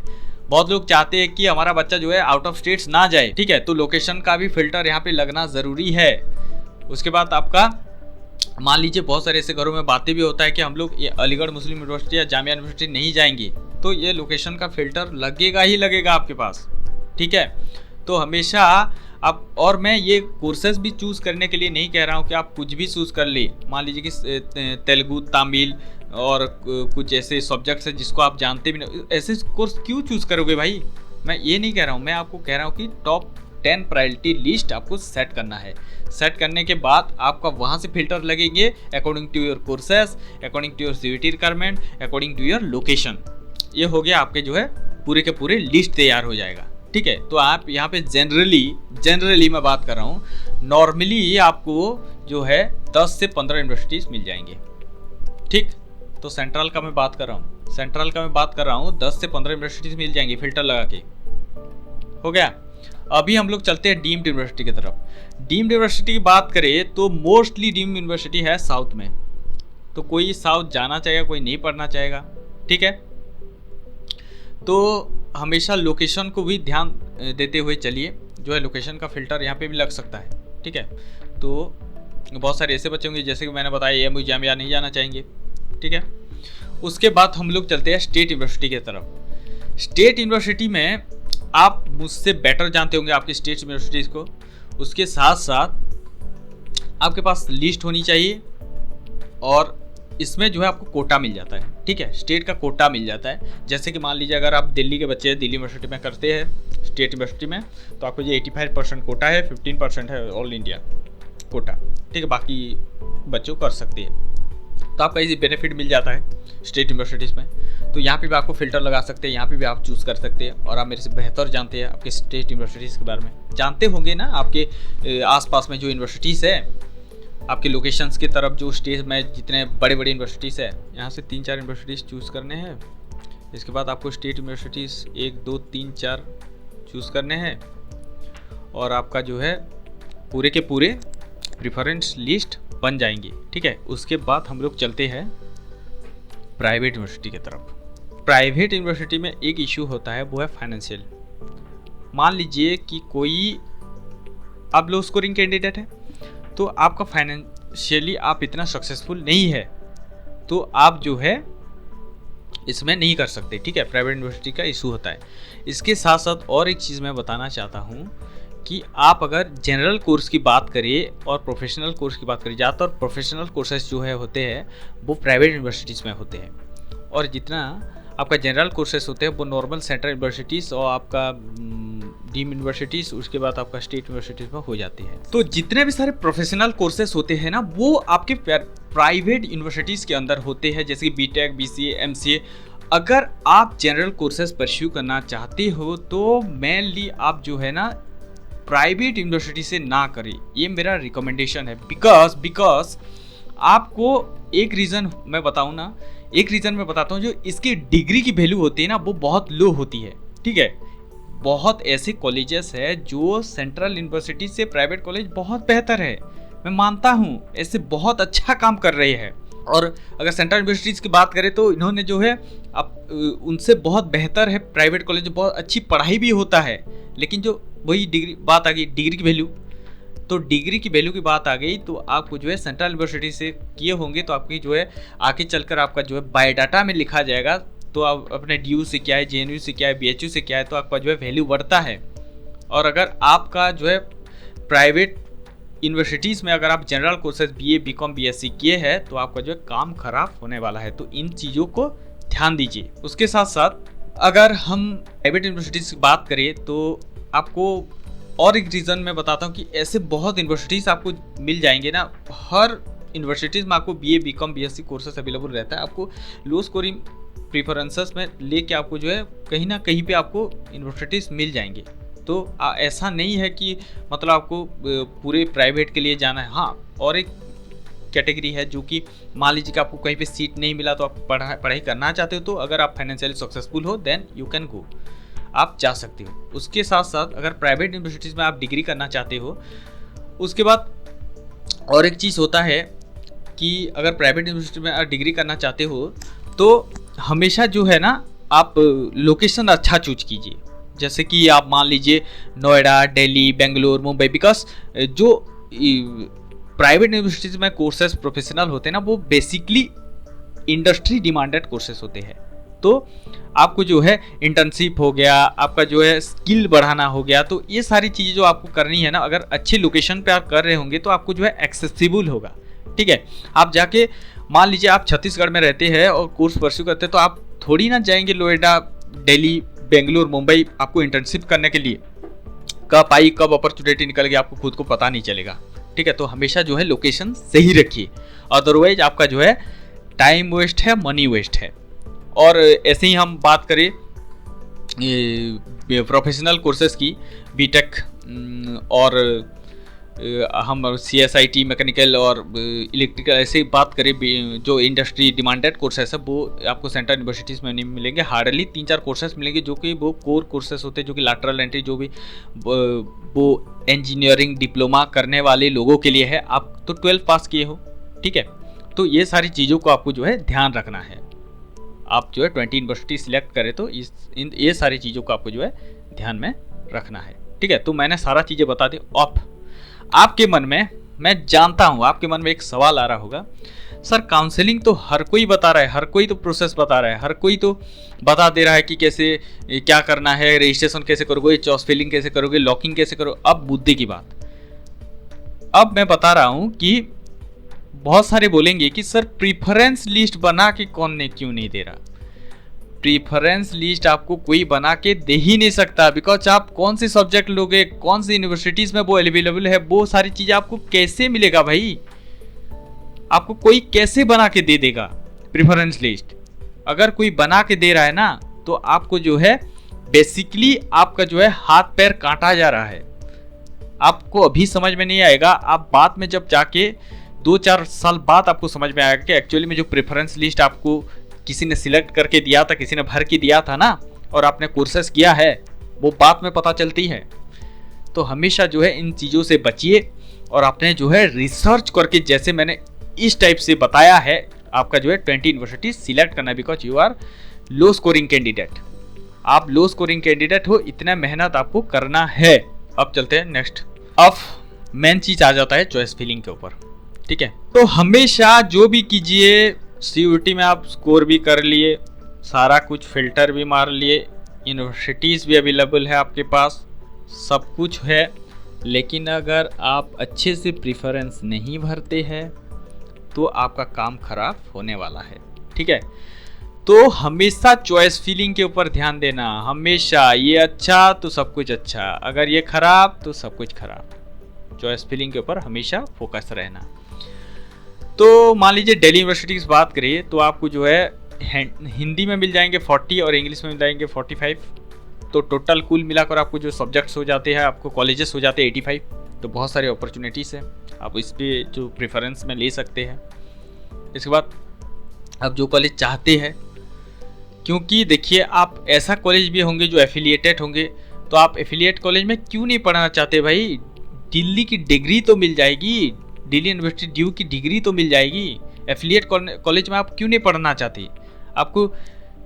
बहुत लोग चाहते हैं कि हमारा बच्चा जो है आउट ऑफ स्टेट्स ना जाए, ठीक है। तो लोकेशन का भी फिल्टर यहाँ पे लगना ज़रूरी है। उसके बाद आपका मान लीजिए बहुत सारे ऐसे घरों में बातें भी होता है कि हम लोग ये अलीगढ़ मुस्लिम यूनिवर्सिटी या जामिया यूनिवर्सिटी नहीं जाएंगे, तो ये लोकेशन का फिल्टर लगेगा ही लगेगा आपके पास, ठीक है। तो हमेशा आप, और मैं ये कोर्सेज भी चूज़ करने के लिए नहीं कह रहा हूँ कि आप कुछ भी चूज़ कर ले। मान लीजिए कि तेलुगु, तमिल और कुछ ऐसे सब्जेक्ट्स हैं जिसको आप जानते भी नहीं, ऐसे कोर्स क्यों चूज़ करोगे भाई? मैं ये नहीं कह रहा हूँ, मैं आपको कह रहा हूँ कि टॉप 10 प्रायोरिटी लिस्ट आपको सेट करना है। सेट करने के बाद आपका वहाँ से फिल्टर लगेंगे according to your courses, according to your CUET requirement, according to your location. ये हो गया आपके जो है पूरे के पूरे लिस्ट तैयार हो जाएगा, ठीक है। तो आप यहाँ पे जनरली मैं बात कर रहा हूँ, नॉर्मली आपको जो है 10 से 15 यूनिवर्सिटीज़ मिल जाएंगे, ठीक। तो सेंट्रल का मैं बात कर रहा हूँ 10 से 15 यूनिवर्सिटीज़ मिल जाएंगी फिल्टर लगा के, हो गया। अभी हम लोग चलते हैं डीम्ड यूनिवर्सिटी की तरफ। डीम्ड यूनिवर्सिटी की बात करें तो मोस्टली डीम्ड यूनिवर्सिटी है साउथ में, तो कोई साउथ जाना चाहेगा, कोई नहीं पढ़ना चाहेगा, ठीक है। तो हमेशा लोकेशन को भी ध्यान देते हुए चलिए, जो है लोकेशन का फिल्टर यहाँ पे भी लग सकता है, ठीक है। तो बहुत सारे ऐसे बच्चे होंगे जैसे कि मैंने बताया एएमयू जामिया नहीं जाना चाहेंगे, ठीक है। उसके बाद हम लोग चलते हैं स्टेट यूनिवर्सिटी की तरफ। स्टेट यूनिवर्सिटी में आप मुझसे बेटर जानते होंगे आपकी स्टेट यूनिवर्सिटीज़ को। उसके साथ साथ आपके पास लिस्ट होनी चाहिए और इसमें जो है आपको कोटा मिल जाता है, ठीक है। स्टेट का कोटा मिल जाता है। जैसे कि मान लीजिए अगर आप दिल्ली के बच्चे दिल्ली यूनिवर्सिटी में करते हैं स्टेट यूनिवर्सिटी में, तो आपको ये 85% कोटा है, 15% है ऑल इंडिया कोटा, ठीक है। बाकी बच्चों कर सकते हैं, तो आपका इसी बेनिफिट मिल जाता है स्टेट यूनिवर्सिटीज़ में। तो यहाँ पे भी आपको फिल्टर लगा सकते हैं, यहाँ पे भी आप चूज़ कर सकते हैं। और आप मेरे से बेहतर जानते हैं आपके स्टेट यूनिवर्सिटीज़ के बारे में, जानते होंगे ना आपके आसपास में जो यूनिवर्सिटीज़ है, आपके लोकेशंस की तरफ जो स्टेट में जितने बड़े बड़े यूनिवर्सिटीज़ है, यहाँ से 3-4 यूनिवर्सिटीज़ चूज़ करने हैं। इसके बाद आपको स्टेट यूनिवर्सिटीज़ 1 2 3 4 चूज़ करने हैं और आपका जो है पूरे के पूरे प्रेफरेंस लिस्ट बन जाएंगे, ठीक है। उसके बाद हम लोग चलते हैं प्राइवेट यूनिवर्सिटी की तरफ। प्राइवेट यूनिवर्सिटी में एक इशू होता है, वो है फाइनेंशियल। मान लीजिए कि कोई आप लो स्कोरिंग कैंडिडेट है, तो आपका फाइनेंशियली आप इतना सक्सेसफुल नहीं है, तो आप जो है इसमें नहीं कर सकते, ठीक है। प्राइवेट यूनिवर्सिटी का इशू होता है। इसके साथ साथ और एक चीज़ मैं बताना चाहता हूँ कि आप अगर जनरल कोर्स की बात करें और प्रोफेशनल कोर्स की बात करें, ज़्यादातर प्रोफेशनल कोर्सेज जो है होते हैं वो प्राइवेट यूनिवर्सिटीज़ में होते हैं, और जितना आपका जनरल कोर्सेज होते हैं वो नॉर्मल सेंट्रल यूनिवर्सिटीज़ और आपका डीम्ड यूनिवर्सिटीज़, उसके बाद आपका स्टेट यूनिवर्सिटीज़ में हो जाती है। तो जितने भी सारे प्रोफेशनल कोर्सेज होते हैं ना, वो आपके प्राइवेट यूनिवर्सिटीज़ के अंदर होते हैं, जैसे कि बीटेक, बीसीए, एमसीए। अगर आप जनरल कोर्सेज परस्यू करना चाहते हो तो मेनली आप जो है ना प्राइवेट यूनिवर्सिटी से ना करें, ये मेरा रिकमेंडेशन है। बिकॉज आपको एक रीज़न मैं बताऊँ ना, एक रीज़न मैं बताता हूँ, जो इसकी डिग्री की वैल्यू होती है ना वो बहुत लो होती है, ठीक है। बहुत ऐसे कॉलेजेस है जो सेंट्रल यूनिवर्सिटी से प्राइवेट कॉलेज बहुत बेहतर है, मैं मानता हूँ, ऐसे बहुत अच्छा काम कर रहे हैं। और अगर सेंट्रल यूनिवर्सिटीज़ की बात करें तो इन्होंने जो है अब उनसे बहुत बेहतर है प्राइवेट कॉलेज, बहुत अच्छी पढ़ाई भी होता है। लेकिन जो वही डिग्री बात आ गई, डिग्री की वैल्यू, तो डिग्री की वैल्यू की बात आ गई तो आपको जो है सेंट्रल यूनिवर्सिटी से किए होंगे तो आपकी जो है आगे चलकर आपका जो है बायोडाटा में लिखा जाएगा, तो आप अपने DU से क्या है, JNU से क्या है, BHU से क्या है, तो आपका जो है वैल्यू बढ़ता है। और अगर आपका जो है प्राइवेट यूनिवर्सिटीज़ में अगर आप general courses BA, BCom, BSc किए हैं तो आपका जो है काम खराब होने वाला है, तो इन चीज़ों को ध्यान दीजिए। उसके साथ साथ अगर हम प्राइवेट यूनिवर्सिटीज़ की बात करें तो आपको और एक रीज़न मैं बताता हूँ कि ऐसे बहुत यूनिवर्सिटीज़ आपको मिल जाएंगे ना, हर यूनिवर्सिटीज़ में आपको BA, BCom, BSc courses available रहता है। आपको लो स्कोरिंग प्रेफरेंसेस में लेके आपको जो है कहीं ना कहीं पे आपको यूनिवर्सिटीज़ मिल जाएंगे। तो ऐसा नहीं है कि मतलब आपको पूरे प्राइवेट के लिए जाना है। हाँ, और एक कैटेगरी है जो कि मान लीजिए कि आपको कहीं पे सीट नहीं मिला तो आप पढ़ाई करना चाहते हो, तो अगर आप फाइनेंशियली सक्सेसफुल हो देन यू कैन गो, आप जा सकते हो। उसके साथ साथ अगर प्राइवेट यूनिवर्सिटीज़ में आप डिग्री करना चाहते हो, उसके बाद और एक चीज़ होता है कि अगर प्राइवेट यूनिवर्सिटी में आप डिग्री करना चाहते हो तो हमेशा जो है ना आप लोकेशन अच्छा चूज कीजिए। जैसे कि आप मान लीजिए नोएडा, दिल्ली, बेंगलोर, मुंबई, बिकॉज जो प्राइवेट यूनिवर्सिटीज़ में कोर्सेज प्रोफेशनल होते हैं ना वो बेसिकली इंडस्ट्री डिमांडेड कोर्सेज होते हैं। तो आपको जो है इंटर्नशिप हो गया, आपका जो है स्किल बढ़ाना हो गया, तो ये सारी चीज़ें जो आपको करनी है ना, अगर अच्छे लोकेशन पे आप कर रहे होंगे तो आपको जो है एक्सेसिबल होगा। ठीक है। आप जाके मान लीजिए आप छत्तीसगढ़ में रहते हैं और कोर्स परस्यू करते हैं, तो आप थोड़ी ना जाएंगे नोएडा, दिल्ली, बेंगलुरु, मुंबई आपको इंटर्नशिप करने के लिए। कब आई कब अपॉर्चुनिटी निकल गई आपको खुद को पता नहीं चलेगा, ठीक है। तो हमेशा जो है लोकेशन सही रखिए, अदरवाइज आपका जो है टाइम वेस्ट है, मनी वेस्ट है। और ऐसे ही हम बात करें प्रोफेशनल कोर्सेज की, बीटेक और हम CSIT मैकेनिकल और इलेक्ट्रिकल, ऐसे बात करें जो इंडस्ट्री डिमांडेड कोर्सेस है वो आपको सेंट्रल यूनिवर्सिटीज़ में नहीं मिलेंगे। हार्डली 3-4 कोर्सेस मिलेंगे जो कि वो कोर कोर्सेस होते हैं, जो कि लैटरल एंट्री, जो भी वो इंजीनियरिंग डिप्लोमा करने वाले लोगों के लिए है। आप तो 12 पास किए हो, ठीक है। तो ये सारी चीज़ों को आपको जो है ध्यान रखना है। आप जो है 20 यूनिवर्सिटी सिलेक्ट करें तो ये सारी चीज़ों को आपको जो है ध्यान में रखना है, ठीक है। तो मैंने सारा चीज़ें बता दी। आपके मन में, मैं जानता हूँ आपके मन में एक सवाल आ रहा होगा, सर काउंसलिंग तो हर कोई बता रहा है, हर कोई तो प्रोसेस बता रहा है, हर कोई तो बता दे रहा है कि कैसे क्या करना है, रजिस्ट्रेशन कैसे करोगे, चॉइस फिलिंग कैसे करोगे, लॉकिंग कैसे करो। अब मुद्दे की बात, अब मैं बता रहा हूँ कि बहुत सारे बोलेंगे कि सर प्रीफरेंस लिस्ट बना के कौन ने क्यों नहीं दे रहा। प्रीफरेंस लिस्ट आपको कोई बना के दे ही नहीं सकता, बिकॉज आप कौन से सब्जेक्ट लोगे, कौन सी यूनिवर्सिटीज में वो अवेलेबल है, वो सारी चीजें आपको कैसे मिलेगा भाई। आपको कोई कैसे बना के दे देगा प्रीफरेंस लिस्ट। अगर कोई बना के दे रहा है ना, तो आपको जो है बेसिकली आपका जो है हाथ पैर काटा जा रहा है। आपको अभी समझ में नहीं आएगा, आप बाद में जब जाके 2-4 साल बाद आपको समझ में आएगा कि एक्चुअली में जो प्रेफरेंस लिस्ट आपको किसी ने सिलेक्ट करके दिया था, किसी ने भर के दिया था ना, और आपने कोर्सेस किया है, वो बाद में पता चलती है। तो हमेशा जो है इन चीज़ों से बचिए और आपने जो है रिसर्च करके, जैसे मैंने इस टाइप से बताया है, आपका जो है 20 यूनिवर्सिटी सिलेक्ट करना है, because you are low scoring candidate. आप लो स्कोरिंग कैंडिडेट हो, इतना मेहनत आपको करना है। अब चलते हैं नेक्स्ट। अब मेन चीज आ जाता है चॉइस फिलिंग के ऊपर, ठीक है। तो हमेशा जो भी कीजिए, CUET में आप स्कोर भी कर लिए, सारा कुछ फिल्टर भी मार लिए, यूनिवर्सिटीज़ भी अवेलेबल है आपके पास, सब कुछ है, लेकिन अगर आप अच्छे से प्रेफरेंस नहीं भरते हैं तो आपका काम खराब होने वाला है, ठीक है। तो हमेशा चॉइस फिलिंग के ऊपर ध्यान देना, हमेशा। ये अच्छा तो सब कुछ अच्छा, अगर ये खराब तो सब कुछ खराब। चॉइस फिलिंग के ऊपर हमेशा फोकस रहना। तो मान लीजिए दिल्ली यूनिवर्सिटी की बात करिए तो आपको जो है हिंदी में मिल जाएंगे 40 और इंग्लिश में मिल जाएंगे 45। तो टोटल कुल मिलाकर आपको जो सब्जेक्ट्स हो जाते हैं, आपको कॉलेजेस हो जाते हैं 85। तो बहुत सारी अपॉर्चुनिटीज़ हैं, आप इस पे जो प्रेफरेंस में ले सकते हैं। इसके बाद आप जो कॉलेज चाहते हैं, क्योंकि देखिए आप ऐसा कॉलेज भी होंगे जो एफिलिएटेड होंगे, तो आप एफिलिएट कॉलेज में क्यों नहीं पढ़ना चाहते भाई। दिल्ली की डिग्री तो मिल जाएगी, दिल्ली यूनिवर्सिटी ड्यू की डिग्री तो मिल जाएगी। एफिलिएट कॉलेज में आप क्यों नहीं पढ़ना चाहते। आपको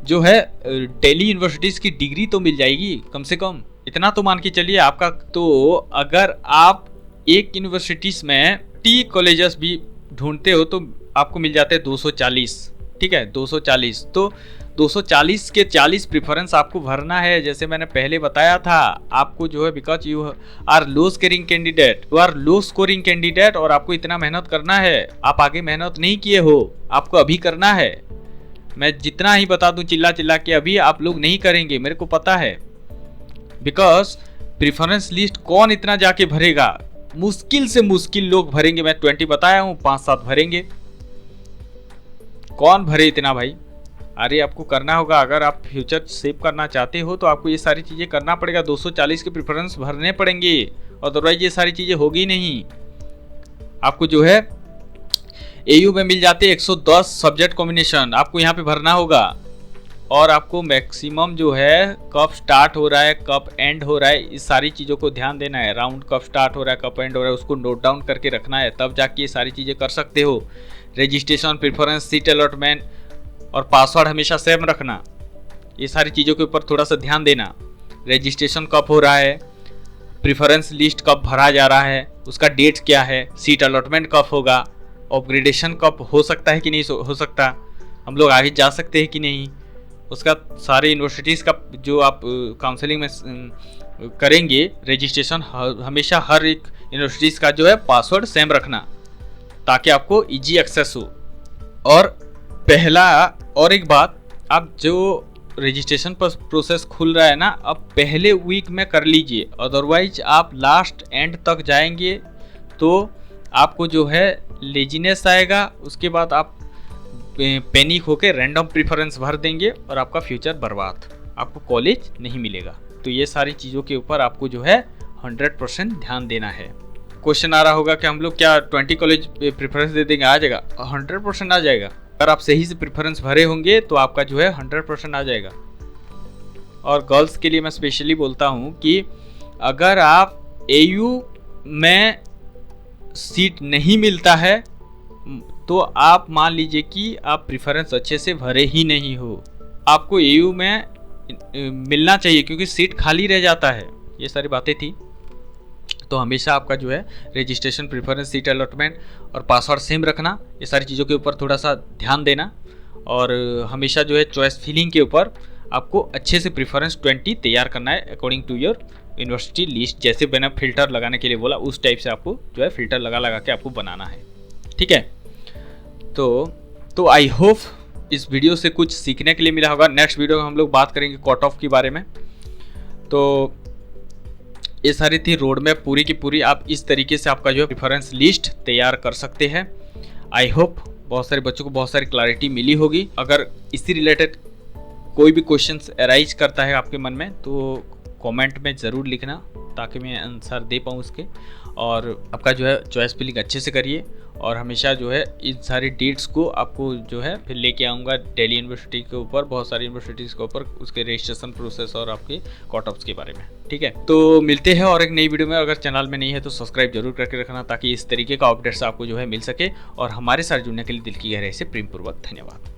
जो है दिल्ली यूनिवर्सिटीज़ की डिग्री तो मिल जाएगी, कम से कम इतना तो मान के चलिए आपका। तो अगर आप एक यूनिवर्सिटीज़ में 30 कॉलेजेस भी ढूंढते हो तो आपको मिल जाते हैं 240, ठीक है, 240। तो 240 के 40 प्रेफरेंस आपको भरना है, जैसे मैंने पहले बताया था आपको जो है, because you are low scoring candidate, you are low scoring candidate, और आपको इतना मेहनत करना है। आप आगे मेहनत नहीं किए हो, आपको अभी करना है। मैं जितना ही बता दूं चिल्ला चिल्ला के, अभी आप लोग नहीं करेंगे, मेरे को पता है। बिकॉज प्रेफरेंस लिस्ट कौन इतना जाके भरेगा, मुश्किल से मुश्किल लोग भरेंगे। मैं 20 बताया हूँ, 5-7 भरेंगे, कौन भरे इतना भाई। अरे आपको करना होगा, अगर आप फ्यूचर सेव करना चाहते हो तो आपको ये सारी चीज़ें करना पड़ेगा। 240 के प्रेफरेंस भरने पड़ेंगे, अदरवाइज ये सारी चीज़ें होगी नहीं। आपको जो है AU में मिल जाते 110 सब्जेक्ट कॉम्बिनेशन, आपको यहाँ पे भरना होगा। और आपको मैक्सिमम जो है कब स्टार्ट हो रहा है, कब एंड हो रहा है, इस सारी चीज़ों को ध्यान देना है। राउंड कब स्टार्ट हो रहा है, कब एंड हो रहा है, उसको नोट डाउन करके रखना है, तब जाके ये सारी चीज़ें कर सकते हो। रजिस्ट्रेशन, प्रेफरेंस, सीट अलॉटमेंट और पासवर्ड हमेशा सेम रखना, ये सारी चीज़ों के ऊपर थोड़ा सा ध्यान देना। रजिस्ट्रेशन कब हो रहा है, प्रेफरेंस लिस्ट कब भरा जा रहा है, उसका डेट क्या है, सीट अलॉटमेंट कब होगा, अपग्रेडेशन कब हो सकता है कि नहीं हो सकता, हम लोग आगे जा सकते हैं कि नहीं, उसका सारे यूनिवर्सिटीज़ का जो आप काउंसलिंग में करेंगे रजिस्ट्रेशन, हमेशा हर एक यूनिवर्सिटीज़ का जो है पासवर्ड सेम रखना, ताकि आपको इजी एक्सेस हो। और पहला और एक बात, आप जो रजिस्ट्रेशन प्रोसेस खुल रहा है ना, अब पहले वीक में कर लीजिए, अदरवाइज आप लास्ट एंड तक जाएंगे तो आपको जो है लेजीनेस आएगा, उसके बाद आप पैनिक होकर रैंडम प्रेफरेंस भर देंगे और आपका फ्यूचर बर्बाद, आपको कॉलेज नहीं मिलेगा। तो ये सारी चीज़ों के ऊपर आपको जो है 100% ध्यान देना है। क्वेश्चन आ रहा होगा कि हम लोग क्या 20 कॉलेज प्रेफरेंस दे देंगे, आ जाएगा? 100% आ जाएगा। अगर आप सही से प्रेफरेंस भरे होंगे तो आपका जो है 100% आ जाएगा। और गर्ल्स के लिए मैं स्पेशली बोलता हूँ कि अगर आप AU में सीट नहीं मिलता है तो आप मान लीजिए कि आप प्रेफरेंस अच्छे से भरे ही नहीं हो। आपको AU में मिलना चाहिए क्योंकि सीट खाली रह जाता है। ये सारी बातें थी। तो हमेशा आपका जो है रजिस्ट्रेशन, प्रेफरेंस, सीट अलॉटमेंट और पासवर्ड सेम रखना, ये सारी चीज़ों के ऊपर थोड़ा सा ध्यान देना। और हमेशा जो है चॉइस फिलिंग के ऊपर आपको अच्छे से प्रेफरेंस 20 तैयार करना है according to your university list. जैसे मैंने फिल्टर लगाने के लिए बोला उस टाइप से आपको जो है फिल्टर लगा के आपको बनाना है, ठीक है। तो आई होप इस वीडियो से कुछ सीखने के लिए मिला होगा। नेक्स्ट वीडियो में हम लोग बात करेंगे कट ऑफ के बारे में। तो ये सारी थी रोड मैप पूरी की पूरी। आप इस तरीके से आपका जो है प्रेफरेंस लिस्ट तैयार कर सकते हैं। आई होप बहुत सारे बच्चों को बहुत सारी क्लैरिटी मिली होगी। अगर इसी रिलेटेड कोई भी क्वेश्चंस अराइज करता है आपके मन में तो कमेंट में ज़रूर लिखना ताकि मैं आंसर दे पाऊँ उसके। और आपका जो है चॉइस फिलिंग अच्छे से करिए और हमेशा जो है इन सारी डेट्स को आपको जो है फिर लेके आऊँगा दिल्ली यूनिवर्सिटी के ऊपर, बहुत सारी यूनिवर्सिटीज़ के ऊपर, उसके रजिस्ट्रेशन प्रोसेस और आपके कट ऑफ्स के बारे में, ठीक है। तो मिलते हैं और एक नई वीडियो में। अगर चैनल में नहीं है तो सब्सक्राइब जरूर करके रखना ताकि इस तरीके का अपडेट्स आपको जो है मिल सके। और हमारे साथ जुड़ने के लिए दिल की गहराई से प्रेमपूर्वक धन्यवाद।